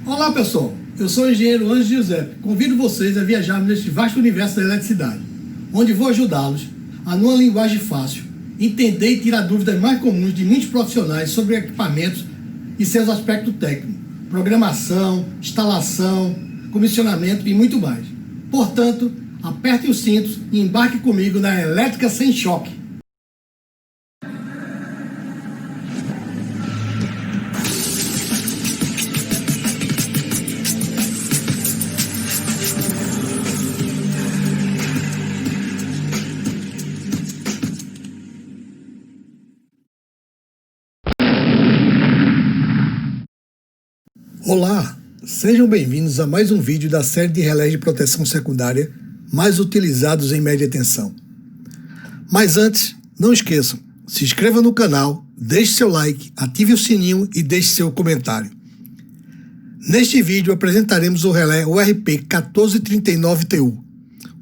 Olá pessoal, eu sou o engenheiro Ângelo Giuseppe. Convido vocês a viajarmos neste vasto universo da eletricidade, onde vou ajudá-los a, numa linguagem fácil, entender e tirar dúvidas mais comuns de muitos profissionais sobre equipamentos e seus aspectos técnicos, programação, instalação, comissionamento e muito mais. Portanto, aperte os cintos e embarque comigo na elétrica sem choque. Olá, sejam bem-vindos a mais um vídeo da série de relés de proteção secundária mais utilizados em média tensão. Mas antes, não esqueçam, se inscreva no canal, deixe seu like, ative o sininho e deixe seu comentário. Neste vídeo apresentaremos o relé URP1439TU,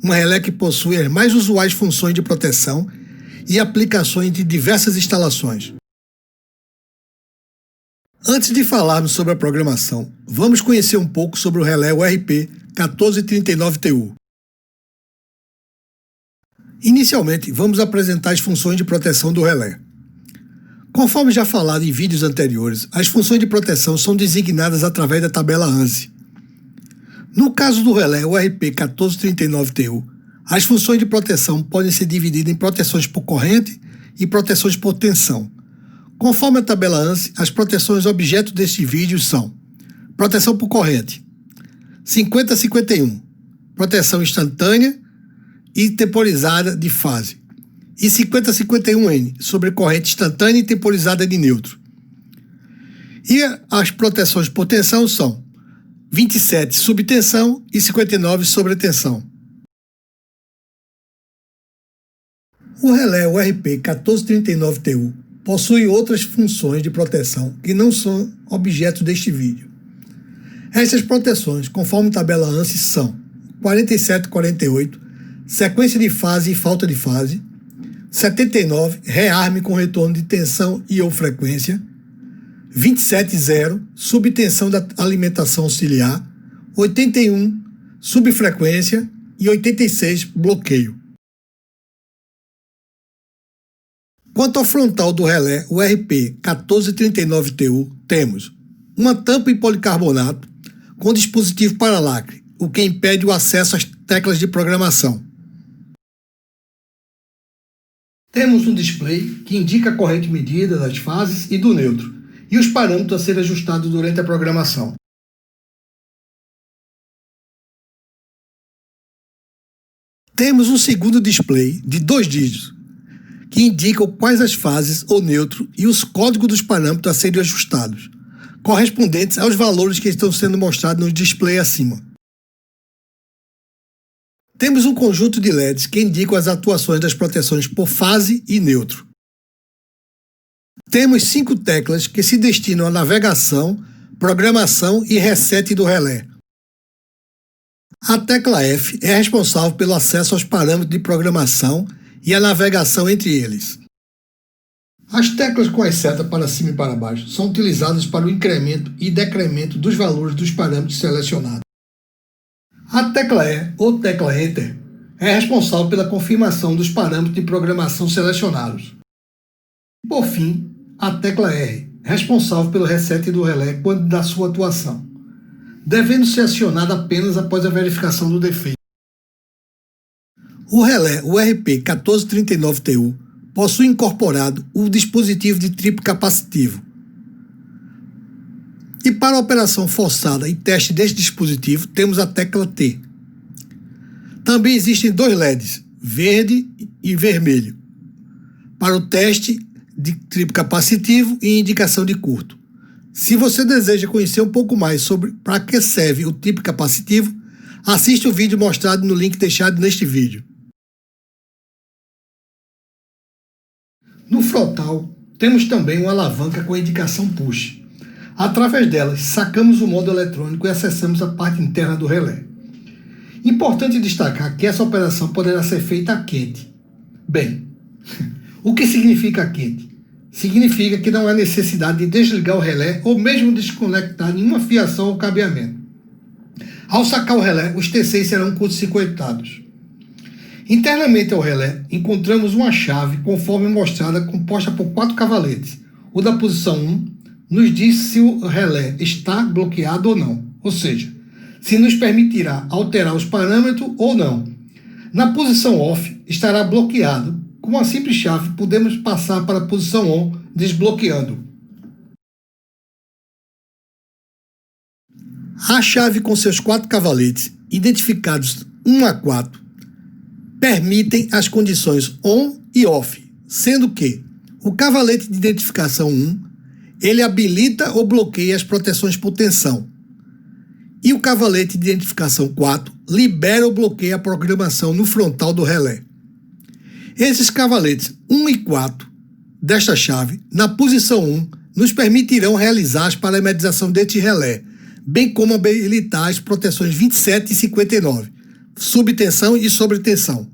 um relé que possui as mais usuais funções de proteção e aplicações de diversas instalações. Antes de falarmos sobre a programação, vamos conhecer um pouco sobre o relé URP1439TU. Inicialmente, vamos apresentar as funções de proteção do relé. Conforme já falado em vídeos anteriores, as funções de proteção são designadas através da tabela ANSI. No caso do relé URP1439TU, as funções de proteção podem ser divididas em proteções por corrente e proteções por tensão. Conforme a tabela ANSI, as proteções objeto deste vídeo são: proteção por corrente 50-51, proteção instantânea e temporizada de fase, e 50-51N, sobre corrente instantânea e temporizada de neutro. E as proteções por tensão são 27 subtensão e 59 sobretensão. O relé URP1439TU possui outras funções de proteção que não são objetos deste vídeo. Essas proteções, conforme tabela ANSI, são 47-48, sequência de fase e falta de fase, 79, rearme com retorno de tensão e ou frequência, 27-0, subtensão da alimentação auxiliar, 81, subfrequência e 86, bloqueio. Quanto ao frontal do relé URP1439TU, temos uma tampa em policarbonato com dispositivo para lacre, o que impede o acesso às teclas de programação. Temos um display que indica a corrente medida das fases e do neutro, e os parâmetros a serem ajustados durante a programação. Temos um segundo display de 2 dígitos, que indicam quais as fases ou neutro e os códigos dos parâmetros a serem ajustados, correspondentes aos valores que estão sendo mostrados no display acima. Temos um conjunto de LEDs que indicam as atuações das proteções por fase e neutro. Temos 5 teclas que se destinam à navegação, programação e reset do relé. A tecla F é responsável pelo acesso aos parâmetros de programação e a navegação entre eles. As teclas com as setas para cima e para baixo são utilizadas para o incremento e decremento dos valores dos parâmetros selecionados. A tecla E, ou tecla Enter, é responsável pela confirmação dos parâmetros de programação selecionados. Por fim, a tecla R, responsável pelo reset do relé quando da sua atuação, devendo ser acionada apenas após a verificação do defeito. O relé URP1439TU possui incorporado o dispositivo de triplo capacitivo. E para a operação forçada e teste deste dispositivo, temos a tecla T. Também existem 2 LEDs, verde e vermelho, para o teste de triplo capacitivo e indicação de curto. Se você deseja conhecer um pouco mais sobre para que serve o triplo capacitivo, assista o vídeo mostrado no link deixado neste vídeo. No frontal, temos também uma alavanca com a indicação push. Através delas, sacamos o modo eletrônico e acessamos a parte interna do relé. Importante destacar que essa operação poderá ser feita a quente. Bem, o que significa a quente? Significa que não há necessidade de desligar o relé ou mesmo desconectar nenhuma fiação ou cabeamento. Ao sacar o relé, os T6 serão curto-circuitados. Internamente ao relé, encontramos uma chave conforme mostrada, composta por 4 cavaletes. O da posição 1 nos diz se o relé está bloqueado ou não, ou seja, se nos permitirá alterar os parâmetros ou não. Na posição off estará bloqueado. Com uma simples chave podemos passar para a posição on, desbloqueando. A chave com seus 4 cavaletes, identificados 1 a 4, permitem as condições on e off, sendo que o cavalete de identificação 1, ele habilita ou bloqueia as proteções por tensão. E o cavalete de identificação 4 libera ou bloqueia a programação no frontal do relé. Esses cavaletes 1 e 4 desta chave, na posição 1, nos permitirão realizar as parametrização deste relé, bem como habilitar as proteções 27 e 59, subtensão e sobretensão.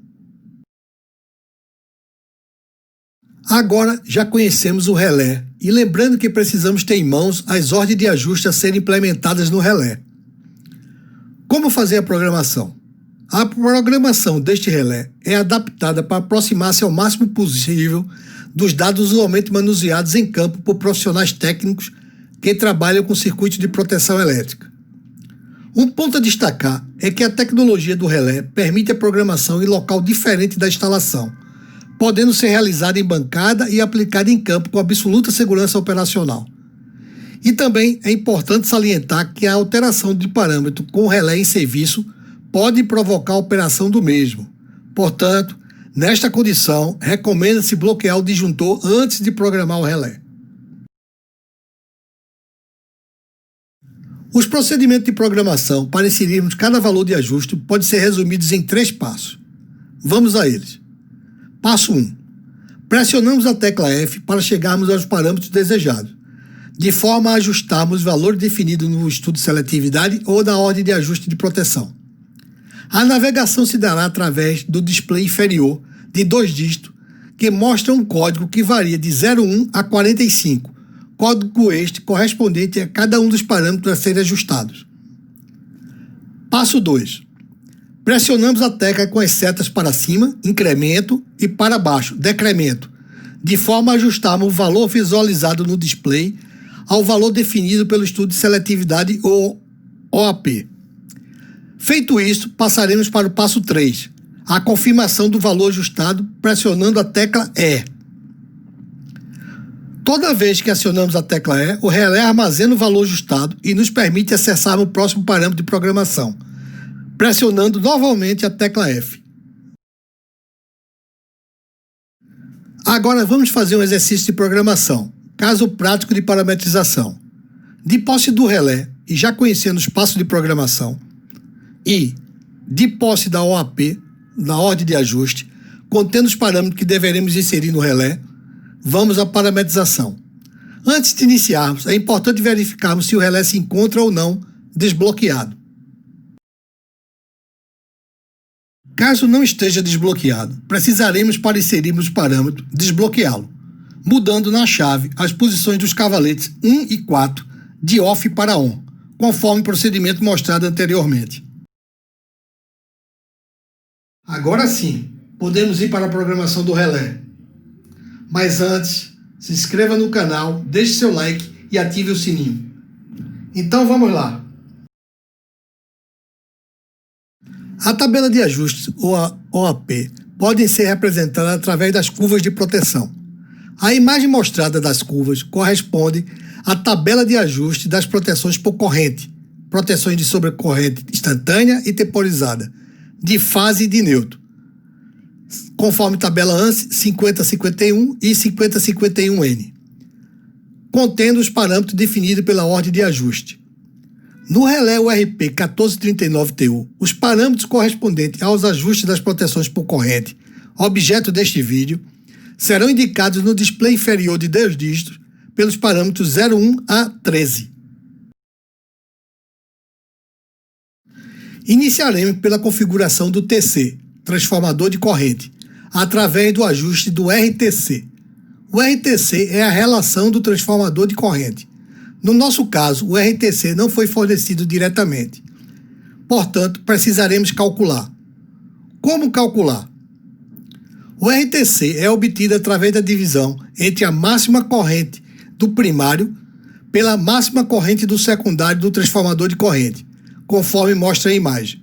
Agora já conhecemos o relé e lembrando que precisamos ter em mãos as ordens de ajuste a serem implementadas no relé. Como fazer a programação? A programação deste relé é adaptada para aproximar-se ao máximo possível dos dados usualmente manuseados em campo por profissionais técnicos que trabalham com circuitos de proteção elétrica. Um ponto a destacar é que a tecnologia do relé permite a programação em local diferente da instalação, podendo ser realizada em bancada e aplicada em campo com absoluta segurança operacional. E também é importante salientar que a alteração de parâmetro com o relé em serviço pode provocar a operação do mesmo. Portanto, nesta condição, recomenda-se bloquear o disjuntor antes de programar o relé. Os procedimentos de programação para inserirmos cada valor de ajuste podem ser resumidos em 3 passos. Vamos a eles. Passo 1. Pressionamos a tecla F para chegarmos aos parâmetros desejados, de forma a ajustarmos o valor definido no estudo de seletividade ou na ordem de ajuste de proteção. A navegação se dará através do display inferior de 2 dígitos, que mostra um código que varia de 01 a 45, código este correspondente a cada um dos parâmetros a serem ajustados. Passo 2. Pressionamos a tecla com as setas para cima, incremento, e para baixo, decremento, de forma a ajustarmos o valor visualizado no display ao valor definido pelo estudo de seletividade ou OAP. Feito isso, passaremos para o passo 3, a confirmação do valor ajustado pressionando a tecla E. Toda vez que acionamos a tecla E, o relé armazena o valor ajustado e nos permite acessar o próximo parâmetro de programação, pressionando novamente a tecla F. Agora vamos fazer um exercício de programação, caso prático de parametrização. De posse do relé e já conhecendo os passos de programação, e de posse da OAP, na ordem de ajuste, contendo os parâmetros que deveremos inserir no relé, vamos à parametrização. Antes de iniciarmos, é importante verificarmos se o relé se encontra ou não desbloqueado. Caso não esteja desbloqueado, precisaremos, para inserirmos o parâmetro, desbloqueá-lo, mudando na chave as posições dos cavaletes 1 e 4 de off para on, conforme o procedimento mostrado anteriormente. Agora sim, podemos ir para a programação do relé. Mas antes, se inscreva no canal, deixe seu like e ative o sininho. Então vamos lá. A tabela de ajustes, ou a OAP, podem ser representadas através das curvas de proteção. A imagem mostrada das curvas corresponde à tabela de ajuste das proteções por corrente, proteções de sobrecorrente instantânea e temporizada, de fase e de neutro, conforme tabela ANSI 5051 e 5051N, contendo os parâmetros definidos pela ordem de ajuste. No relé URP 1439TU, os parâmetros correspondentes aos ajustes das proteções por corrente, objeto deste vídeo, serão indicados no display inferior de 2 dígitos pelos parâmetros 01 a 13. Iniciaremos pela configuração do TC, transformador de corrente, através do ajuste do RTC, O RTC é a relação do transformador de corrente. No nosso caso, o RTC não foi fornecido diretamente. Portanto, precisaremos calcular. Como calcular? O RTC é obtido através da divisão entre a máxima corrente do primário pela máxima corrente do secundário do transformador de corrente, conforme mostra a imagem.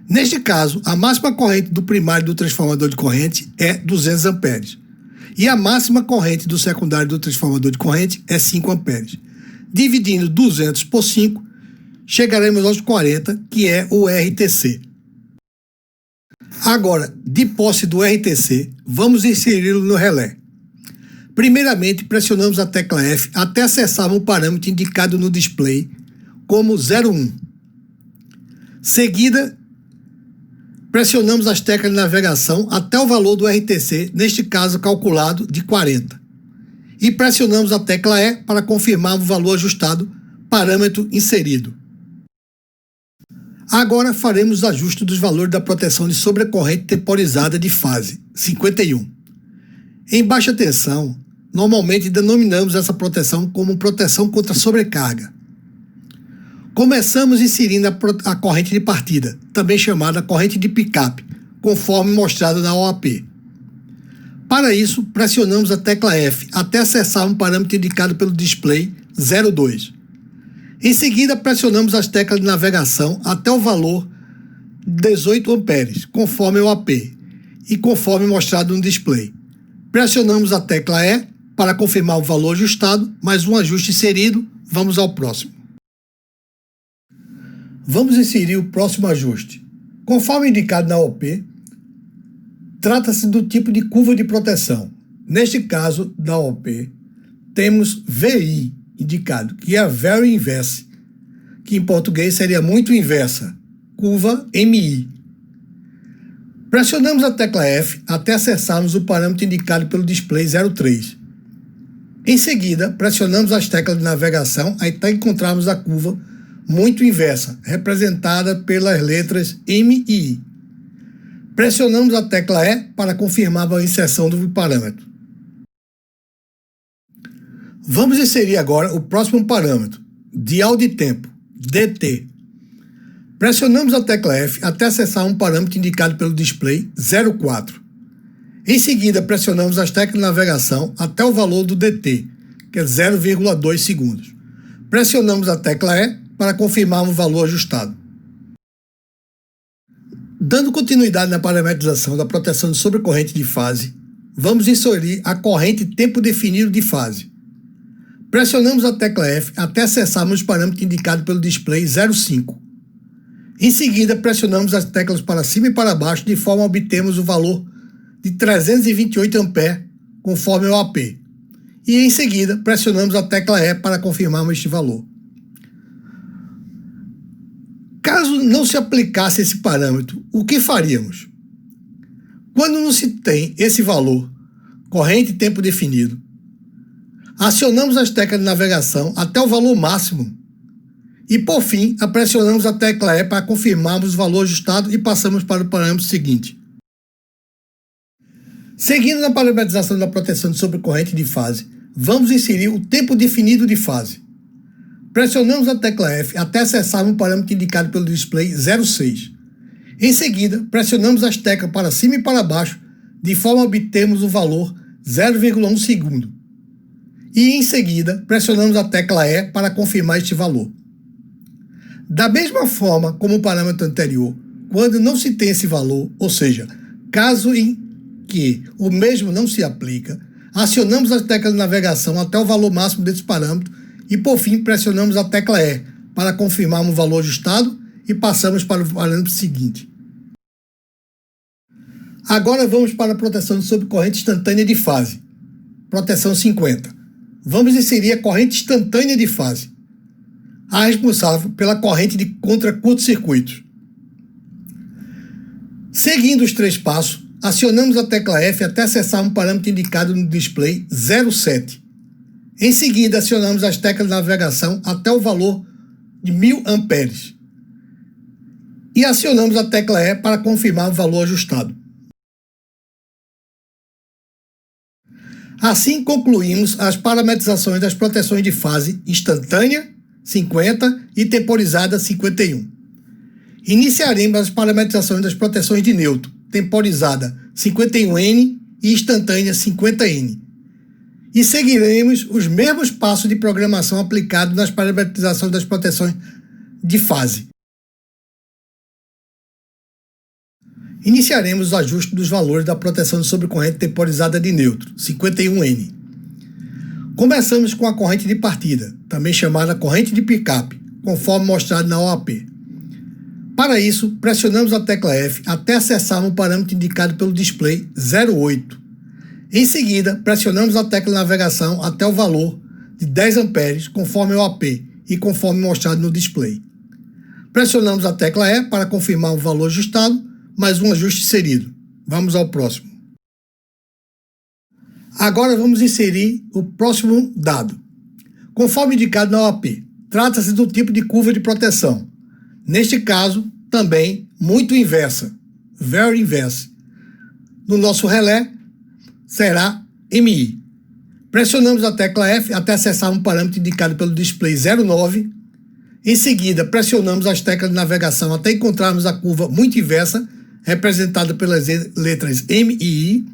Neste caso, a máxima corrente do primário do transformador de corrente é 200 amperes e a máxima corrente do secundário do transformador de corrente é 5 amperes. Dividindo 200 por 5, chegaremos aos 40, que é o RTC. Agora, de posse do RTC, vamos inseri-lo no relé. Primeiramente, pressionamos a tecla F até acessarmos o parâmetro indicado no display como 01. Seguida, pressionamos as teclas de navegação até o valor do RTC, neste caso calculado de 40. E pressionamos a tecla E para confirmar o valor ajustado, parâmetro inserido. Agora faremos os ajustes dos valores da proteção de sobrecorrente temporizada de fase, 51. Em baixa tensão, normalmente denominamos essa proteção como proteção contra sobrecarga. Começamos inserindo a corrente de partida, também chamada corrente de picape, conforme mostrado na OAP. Para isso, pressionamos a tecla F até acessar um parâmetro indicado pelo display 02. Em seguida, pressionamos as teclas de navegação até o valor 18 amperes, conforme o AP, e conforme mostrado no display. Pressionamos a tecla E para confirmar o valor ajustado, mais um ajuste inserido, vamos ao próximo. Vamos inserir o próximo ajuste. Conforme indicado na OP, trata-se do tipo de curva de proteção. Neste caso da OP, temos VI indicado, que é a Very Inverse, que em português seria muito inversa, curva MI. Pressionamos a tecla F até acessarmos o parâmetro indicado pelo display 03. Em seguida, pressionamos as teclas de navegação até encontrarmos a curva muito inversa, representada pelas letras M e I. Pressionamos a tecla E para confirmar a inserção do parâmetro. Vamos inserir agora o próximo parâmetro, dial de tempo, DT. Pressionamos a tecla F até acessar um parâmetro indicado pelo display 04. Em seguida, pressionamos as teclas de navegação até o valor do DT, que é 0,2 segundos. Pressionamos a tecla E para confirmar o valor ajustado. Dando continuidade na parametrização da proteção de sobrecorrente de fase, vamos inserir a corrente tempo definido de fase. Pressionamos a tecla F até acessarmos o parâmetro indicado pelo display 05. Em seguida, pressionamos as teclas para cima e para baixo de forma a obtermos o valor de 328 A, conforme o AP. E em seguida, pressionamos a tecla E para confirmarmos este valor. Caso não se aplicasse esse parâmetro, o que faríamos? Quando não se tem esse valor, corrente e tempo definido, acionamos as teclas de navegação até o valor máximo e, por fim, pressionamos a tecla E para confirmarmos o valor ajustado e passamos para o parâmetro seguinte. Seguindo na parametrização da proteção de sobrecorrente de fase, vamos inserir o tempo definido de fase. Pressionamos a tecla F até acessar um parâmetro indicado pelo display 06. Em seguida, pressionamos as teclas para cima e para baixo, de forma a obtermos o valor 0,1 segundo. E em seguida, pressionamos a tecla E para confirmar este valor. Da mesma forma como o parâmetro anterior, quando não se tem esse valor, ou seja, caso em que o mesmo não se aplica, acionamos as teclas de navegação até o valor máximo desse parâmetro e, por fim, pressionamos a tecla E para confirmar o valor ajustado e passamos para o parâmetro seguinte. Agora vamos para a proteção de sobrecorrente instantânea de fase, proteção 50. Vamos inserir a corrente instantânea de fase, a responsável pela corrente de contra-curto-circuitos. Seguindo os 3 passos, acionamos a tecla F até acessar um parâmetro indicado no display 07. Em seguida, acionamos as teclas de navegação até o valor de 1000 amperes. E acionamos a tecla E para confirmar o valor ajustado. Assim concluímos as parametrizações das proteções de fase instantânea, 50, e temporizada, 51. Iniciaremos as parametrizações das proteções de neutro, temporizada, 51N e instantânea, 50N. E seguiremos os mesmos passos de programação aplicados nas parametrizações das proteções de fase. Iniciaremos os ajustes dos valores da proteção de sobrecorrente temporizada de neutro, 51N. Começamos com a corrente de partida, também chamada corrente de pick-up, conforme mostrado na OAP. Para isso, pressionamos a tecla F até acessar um parâmetro indicado pelo display 0,8. Em seguida, pressionamos a tecla navegação até o valor de 10 amperes, conforme a OAP e conforme mostrado no display. Pressionamos a tecla E para confirmar o valor ajustado, mais um ajuste inserido. Vamos ao próximo. Agora vamos inserir o próximo dado. Conforme indicado na OAP, trata-se do tipo de curva de proteção. Neste caso, também muito inversa, very inverse. No nosso relé, será MI. Pressionamos a tecla F até acessar um parâmetro indicado pelo display 0,9. Em seguida, pressionamos as teclas de navegação até encontrarmos a curva muito inversa, representada pelas letras M e I.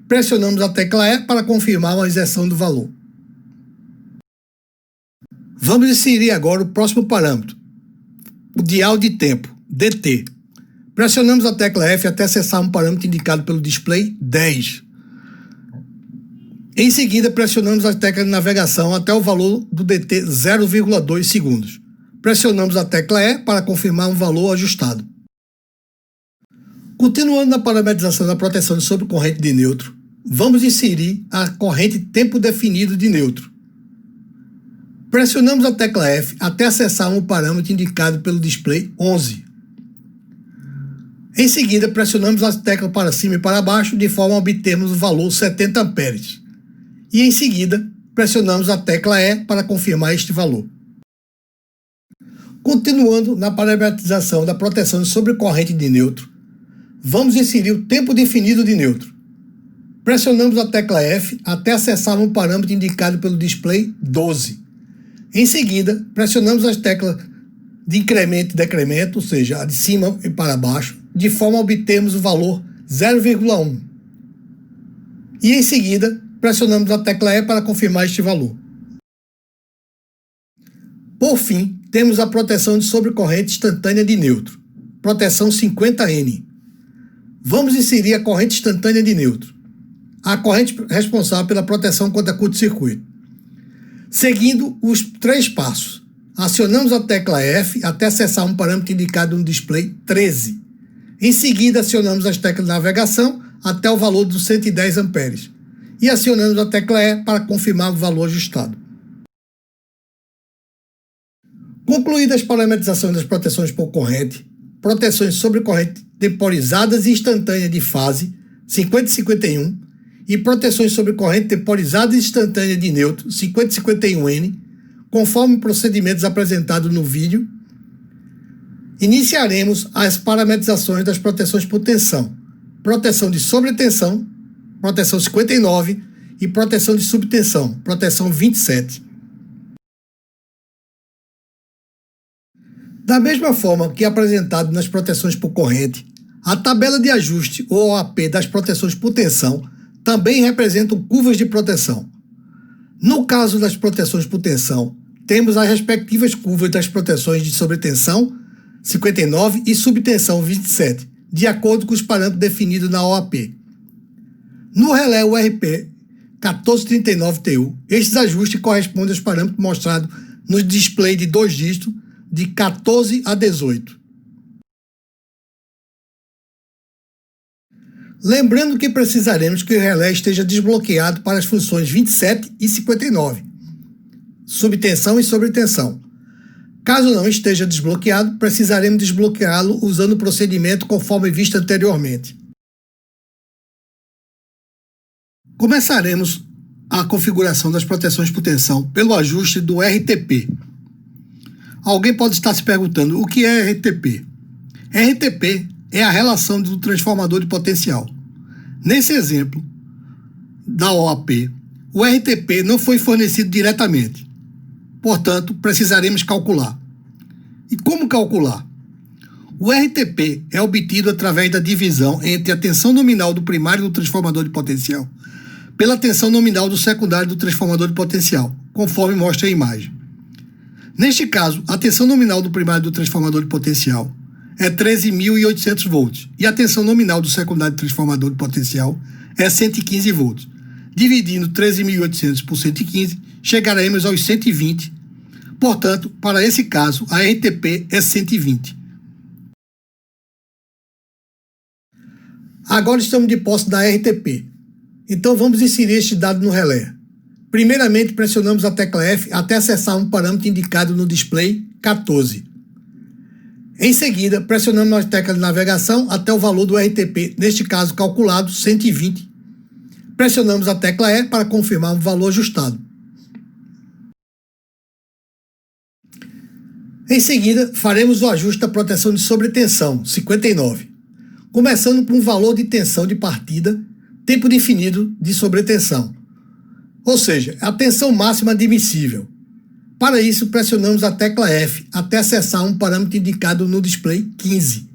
Pressionamos a tecla E para confirmar a inserção do valor. Vamos inserir agora o próximo parâmetro, o dial de tempo, DT. Pressionamos a tecla F até acessar um parâmetro indicado pelo display 10. Em seguida, pressionamos a tecla de navegação até o valor do DT 0,2 segundos. Pressionamos a tecla E para confirmar um valor ajustado. Continuando na parametrização da proteção de sobrecorrente de neutro, vamos inserir a corrente tempo definido de neutro. Pressionamos a tecla F até acessar um parâmetro indicado pelo display 11. Em seguida, pressionamos as teclas para cima e para baixo de forma a obtermos o valor 70 amperes. E em seguida, pressionamos a tecla E para confirmar este valor. Continuando na parametrização da proteção de sobrecorrente de neutro, vamos inserir o tempo definido de neutro. Pressionamos a tecla F até acessar um parâmetro indicado pelo display 12. Em seguida, pressionamos as teclas de incremento e decremento, ou seja, a de cima e para baixo, de forma a obtermos o valor 0,1. E em seguida, pressionamos a tecla E para confirmar este valor. Por fim, temos a proteção de sobrecorrente instantânea de neutro, proteção 50N. Vamos inserir a corrente instantânea de neutro, a corrente responsável pela proteção contra curto-circuito. Seguindo os 3 passos, acionamos a tecla F até acessar um parâmetro indicado no display 13. Em seguida, acionamos as teclas de navegação até o valor dos 110 amperes e acionamos a tecla E para confirmar o valor ajustado. Concluídas as parametrizações das proteções por corrente, proteções sobre corrente temporizadas e instantâneas de fase 50 e 51 e proteções sobre corrente temporizada e instantânea de neutro 50 e 51N, conforme procedimentos apresentados no vídeo, iniciaremos as parametrizações das proteções por tensão, proteção de sobretensão, proteção 59 e proteção de subtensão, proteção 27. Da mesma forma que apresentado nas proteções por corrente, a tabela de ajuste ou OAP das proteções por tensão também representam curvas de proteção. No caso das proteções por tensão, temos as respectivas curvas das proteções de sobretensão 59 e subtensão 27, de acordo com os parâmetros definidos na OAP. No relé URP 1439TU, estes ajustes correspondem aos parâmetros mostrados no display de 2 dígitos de 14 a 18. Lembrando que precisaremos que o relé esteja desbloqueado para as funções 27 e 59, subtensão e sobretensão. Caso não esteja desbloqueado, precisaremos desbloqueá-lo usando o procedimento conforme visto anteriormente. Começaremos a configuração das proteções por tensão pelo ajuste do RTP. Alguém pode estar se perguntando o que é RTP? RTP é a relação do transformador de potencial. Nesse exemplo da OAP, O RTP não foi fornecido diretamente, portanto, precisaremos calcular. E como calcular? O RTP é obtido através da divisão entre a tensão nominal do primário do transformador de potencial pela tensão nominal do secundário do transformador de potencial, conforme mostra a imagem. Neste caso, a tensão nominal do primário do transformador de potencial é 13.800 volts e a tensão nominal do secundário do transformador de potencial é 115 volts. Dividindo 13.800 por 115, chegaremos aos 120. Portanto, para esse caso, a RTP é 120. Agora estamos de posse da RTP. Então vamos inserir este dado no relé. Primeiramente, pressionamos a tecla F até acessar um parâmetro indicado no display 14. Em seguida, pressionamos a tecla de navegação até o valor do RTP, neste caso calculado 120. Pressionamos a tecla E para confirmar um valor ajustado. Em seguida, faremos o ajuste da proteção de sobretensão, 59, começando com um valor de tensão de partida, tempo definido de sobretensão, ou seja, a tensão máxima admissível. Para isso, pressionamos a tecla F até acessar um parâmetro indicado no display 15.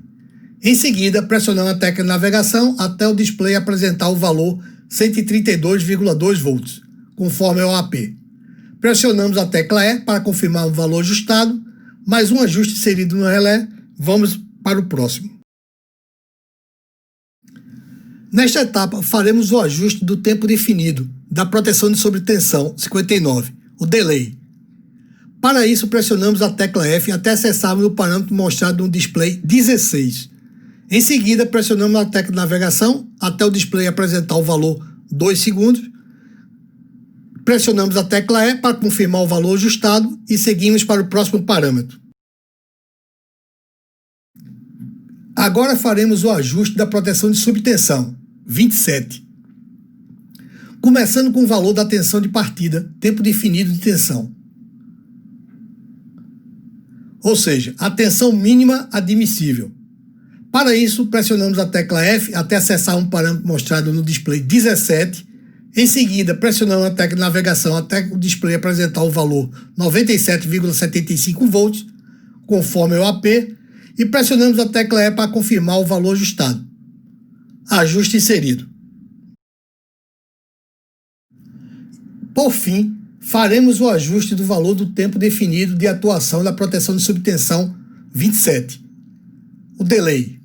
Em seguida, pressionamos a tecla de navegação até o display apresentar o valor 132,2 volts, conforme é o AP. Pressionamos a tecla E para confirmar um valor ajustado, mais um ajuste inserido no relé. Vamos para o próximo. Nesta etapa, faremos o ajuste do tempo definido da proteção de sobretensão 59, o delay. Para isso, pressionamos a tecla F até acessarmos o parâmetro mostrado no display 16. Em seguida, pressionamos a tecla de navegação até o display apresentar o valor 2 segundos. Pressionamos a tecla E para confirmar o valor ajustado e seguimos para o próximo parâmetro. Agora faremos o ajuste da proteção de subtensão, 27. Começando com o valor da tensão de partida, tempo definido de tensão. Ou seja, a tensão mínima admissível. Para isso, pressionamos a tecla F até acessar um parâmetro mostrado no display 17. Em seguida, pressionamos a tecla de navegação até o display apresentar o valor 97,75 volts, conforme é o AP, e pressionamos a tecla E para confirmar o valor ajustado. Ajuste inserido. Por fim, faremos o ajuste do valor do tempo definido de atuação da proteção de subtensão 27, o delay.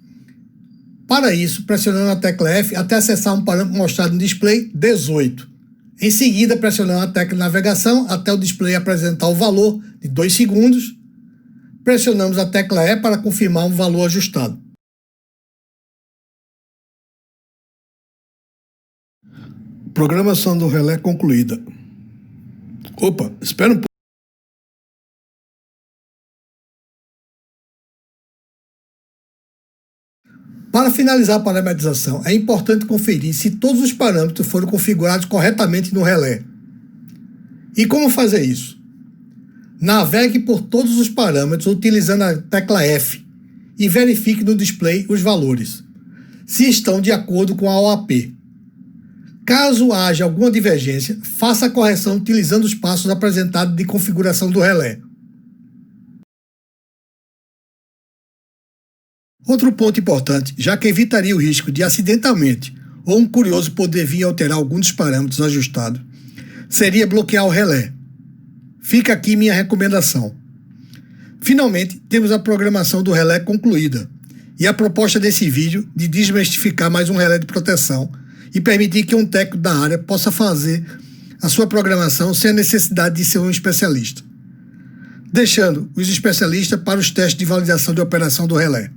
Para isso, pressionamos a tecla F até acessar um parâmetro mostrado no display 18. Em seguida, pressionamos a tecla de navegação até o display apresentar o valor de 2 segundos. Pressionamos a tecla E para confirmar um valor ajustado. Programação do relé concluída. Opa, espera um pouco. Para finalizar a parametrização, é importante conferir se todos os parâmetros foram configurados corretamente no relé. E como fazer isso? Navegue por todos os parâmetros utilizando a tecla F e verifique no display os valores, se estão de acordo com a OAP. Caso haja alguma divergência, faça a correção utilizando os passos apresentados de configuração do relé. Outro ponto importante, já que evitaria o risco de acidentalmente ou um curioso poder vir alterar algum dos parâmetros ajustados, seria bloquear o relé. Fica aqui minha recomendação. Finalmente, temos a programação do relé concluída e a proposta desse vídeo de desmistificar mais um relé de proteção e permitir que um técnico da área possa fazer a sua programação sem a necessidade de ser um especialista, deixando os especialistas para os testes de validação de operação do relé.